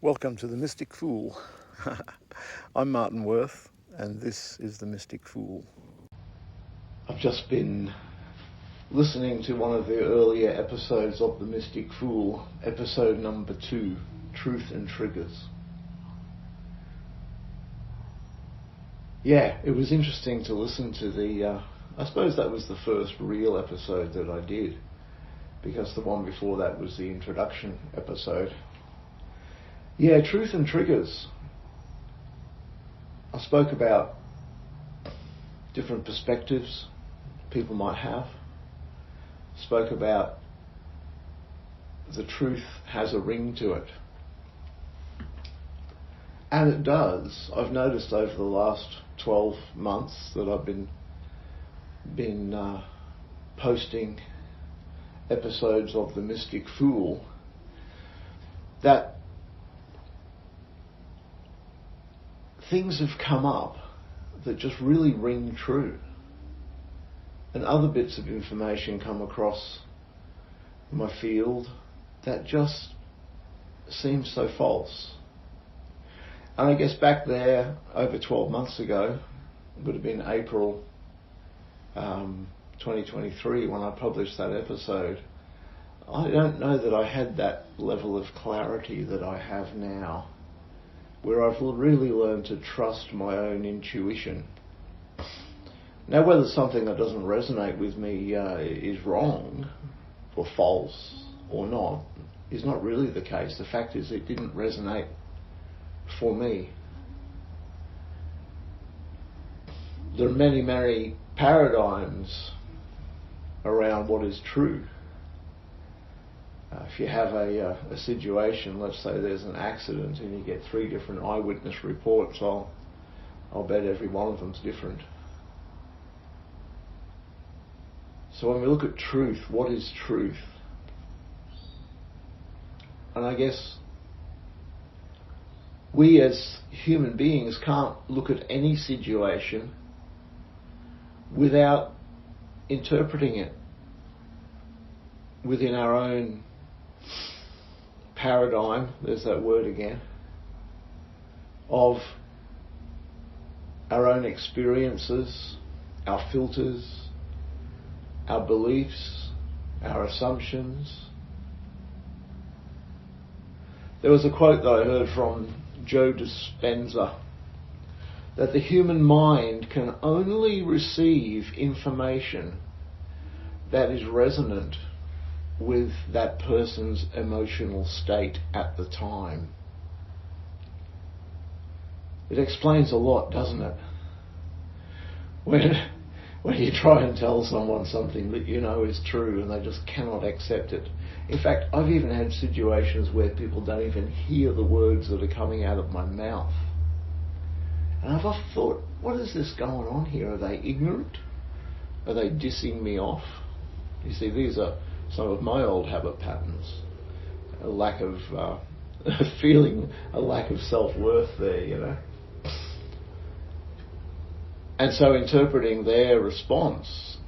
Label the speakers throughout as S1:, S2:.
S1: Welcome to The Mystic Fool. I'm Martin Worth, and this is The Mystic Fool. I've just been listening to one of the earlier episodes of The Mystic Fool, episode number 2, Truth and Triggers. Yeah, it was interesting to listen to I suppose that was the first real episode that I did, because the one before that was the introduction episode. Yeah, truth and triggers. I spoke about different perspectives people might have. Spoke about the truth has a ring to it. And it does. I've noticed over the last 12 months that I've been posting episodes of The Mystic Fool that things have come up that just really ring true, and other bits of information come across my field that just seem so false. And I guess back there, over 12 months ago, it would have been April 2023 when I published that episode, I don't know that I had that level of clarity that I have now, where I've really learned to trust my own intuition. Now, whether something that doesn't resonate with me is wrong or false or not is not really the case. The fact is it didn't resonate for me. There are many, many paradigms around what is true. If you have a situation, let's say there's an accident and you get 3 different eyewitness reports, I'll bet every one of them's different. So when we look at truth, what is truth? And I guess we as human beings can't look at any situation without interpreting it within our own paradigm, there's that word again, of our own experiences, our filters, our beliefs, our assumptions. There was a quote that I heard from Joe Dispenza, that the human mind can only receive information that is resonant with that person's emotional state at the time. It explains a lot, doesn't it? When you try and tell someone something that you know is true and they just cannot accept it. In fact, I've even had situations where people don't even hear the words that are coming out of my mouth. And I've often thought, what is this going on here? Are they ignorant? Are they dissing me off? You see, these are some of my old habit patterns. A lack of feeling, a lack of self-worth there, you know. And so interpreting their response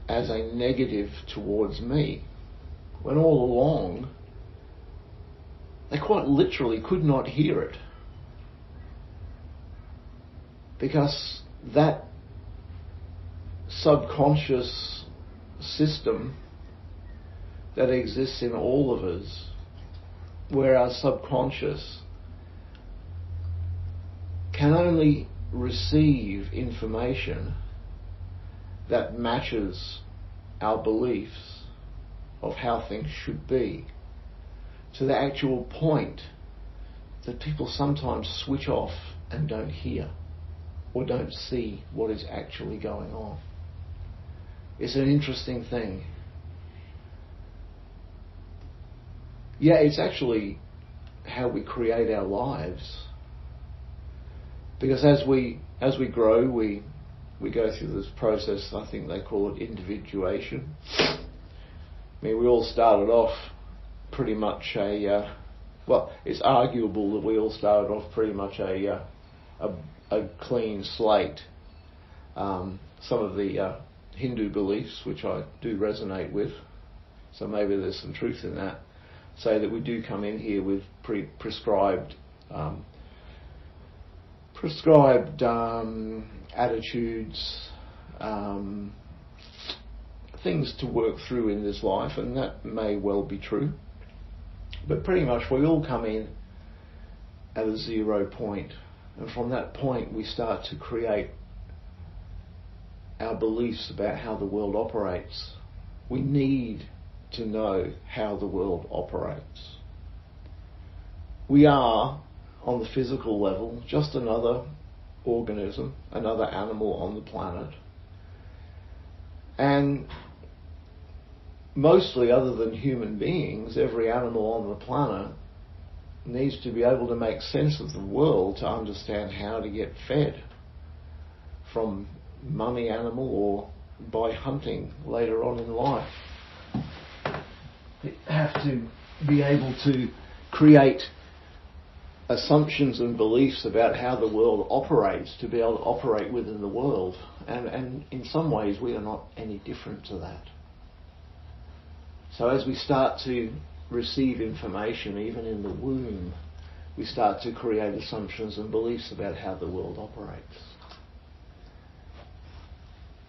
S1: as a negative towards me, when all along they quite literally could not hear it. Because that subconscious system that exists in all of us, where our subconscious can only receive information that matches our beliefs of how things should be, to the actual point that people sometimes switch off and don't hear or don't see what is actually going on. It's an interesting thing. Yeah, it's actually how we create our lives. Because as we grow, we go through this process, I think they call it individuation. I mean, we all started off pretty much it's arguable that we all started off pretty much a clean slate. Some of the Hindu beliefs, which I do resonate with, so maybe there's some truth in that. say that we do come in here with prescribed attitudes, things to work through in this life, and that may well be true. But pretty much we all come in at a 0 point, and from that point we start to create our beliefs about how the world operates. We need to know how the world operates. We are, on the physical level, just another organism, another animal on the planet. And mostly, other than human beings, every animal on the planet needs to be able to make sense of the world to understand how to get fed from mummy animal or by hunting later on in life. You have to be able to create assumptions and beliefs about how the world operates to be able to operate within the world. And in some ways we are not any different to that. So as we start to receive information, even in the womb, we start to create assumptions and beliefs about how the world operates.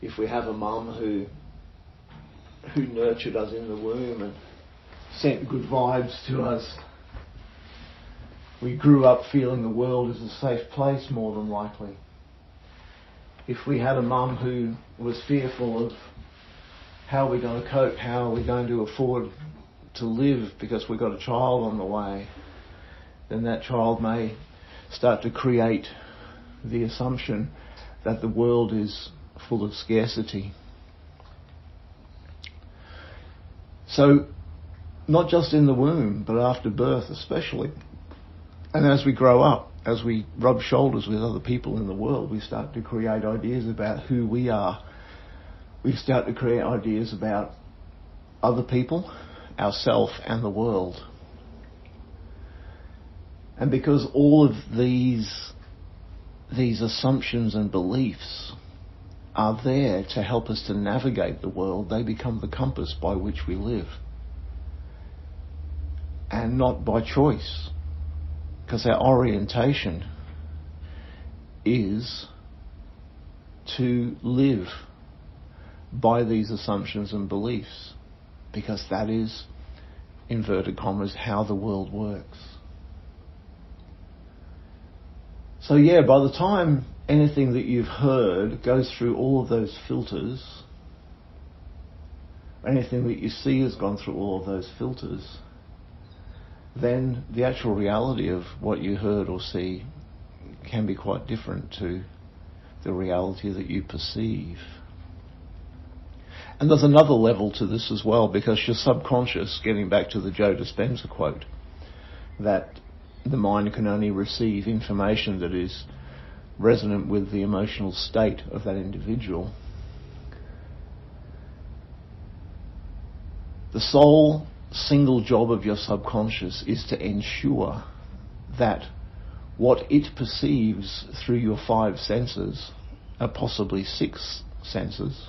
S1: If we have a mum who nurtured us in the womb and sent good vibes to us, we grew up feeling the world is a safe place more than likely. If we had a mum who was fearful of how are we going to cope, how are we going to afford to live because we've got a child on the way, then that child may start to create the assumption that the world is full of scarcity. So, not just in the womb, but after birth especially. And as we grow up, as we rub shoulders with other people in the world, we start to create ideas about who we are. We start to create ideas about other people, ourselves, and the world. And because all of these assumptions and beliefs are there to help us to navigate the world, they become the compass by which we live. And not by choice, because our orientation is to live by these assumptions and beliefs, because that is, inverted commas, how the world works. So yeah, by the time anything that you've heard goes through all of those filters, anything that you see has gone through all of those filters, then the actual reality of what you heard or see can be quite different to the reality that you perceive. And there's another level to this as well, because your subconscious, getting back to the Joe Dispenza quote, that the mind can only receive information that is resonant with the emotional state of that individual. The sole single job of your subconscious is to ensure that what it perceives through your 5 senses, or possibly 6 senses,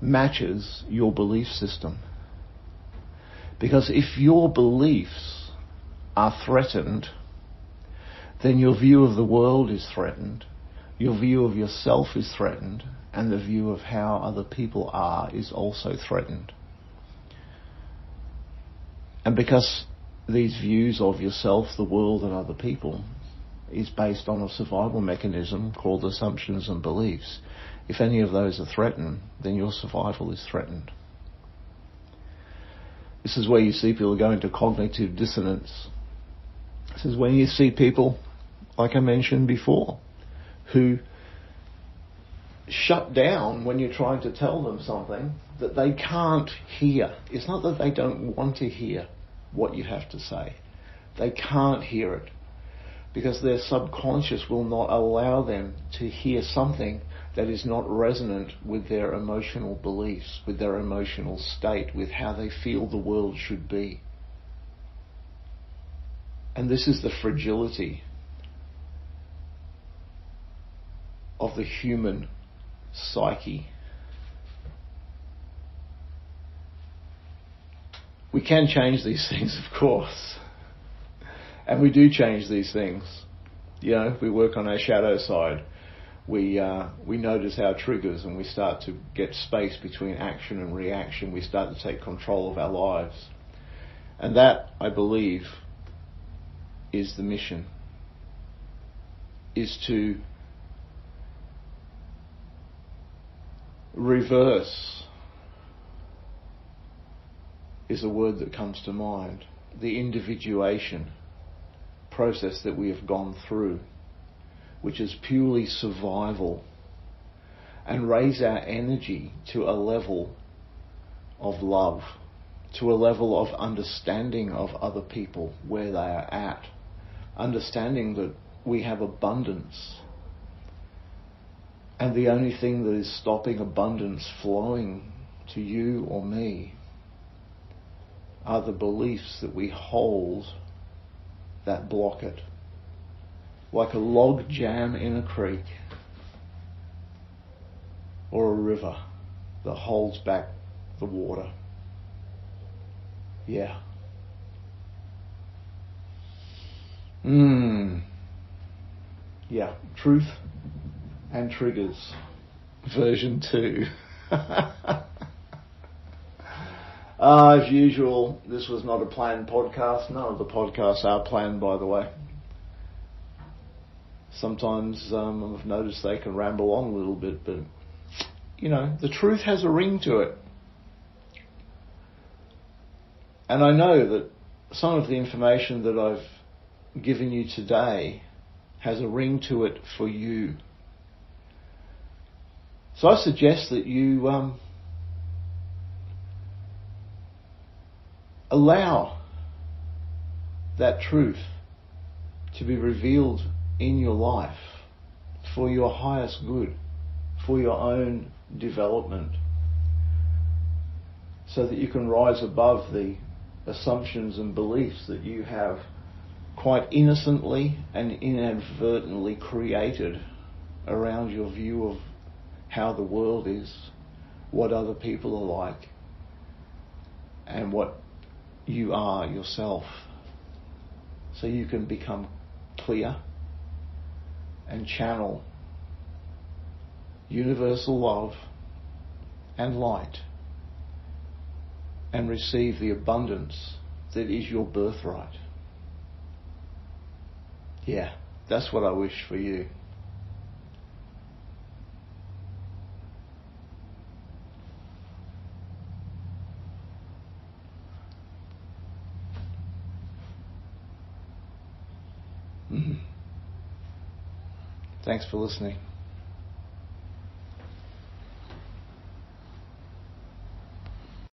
S1: matches your belief system. Because if your beliefs are threatened, then your view of the world is threatened, your view of yourself is threatened, and the view of how other people are is also threatened. And because these views of yourself, the world, and other people is based on a survival mechanism called assumptions and beliefs, if any of those are threatened, then your survival is threatened. This is where you see people go into cognitive dissonance. This is when you see people, like I mentioned before, who shut down when you're trying to tell them something that they can't hear. It's not that they don't want to hear what you have to say. They can't hear it because their subconscious will not allow them to hear something that is not resonant with their emotional beliefs, with their emotional state, with how they feel the world should be. And this is the fragility of the human psyche. We can change these things, of course. And we do change these things. You know, we work on our shadow side. We notice our triggers and we start to get space between action and reaction. We start to take control of our lives. And that, I believe, is the mission. Is to reverse, is a word that comes to mind, the individuation process that we have gone through, which is purely survival, and raise our energy to a level of love, to a level of understanding of other people, where they are at, understanding that we have abundance, and the only thing that is stopping abundance flowing to you or me are the beliefs that we hold that block it. Like a log jam in a creek or a river that holds back the water. Yeah. Yeah, truth and triggers, version 2. As usual, this was not a planned podcast. None of the podcasts are planned, by the way. Sometimes I've noticed they can ramble on a little bit, but, you know, the truth has a ring to it. And I know that some of the information that I've given you today has a ring to it for you. So I suggest that you allow that truth to be revealed in your life for your highest good, for your own development, so that you can rise above the assumptions and beliefs that you have quite innocently and inadvertently created around your view of how the world is, what other people are like, and what you are yourself. So you can become clear and channel universal love and light and receive the abundance that is your birthright. Yeah, that's what I wish for you. Thanks for listening.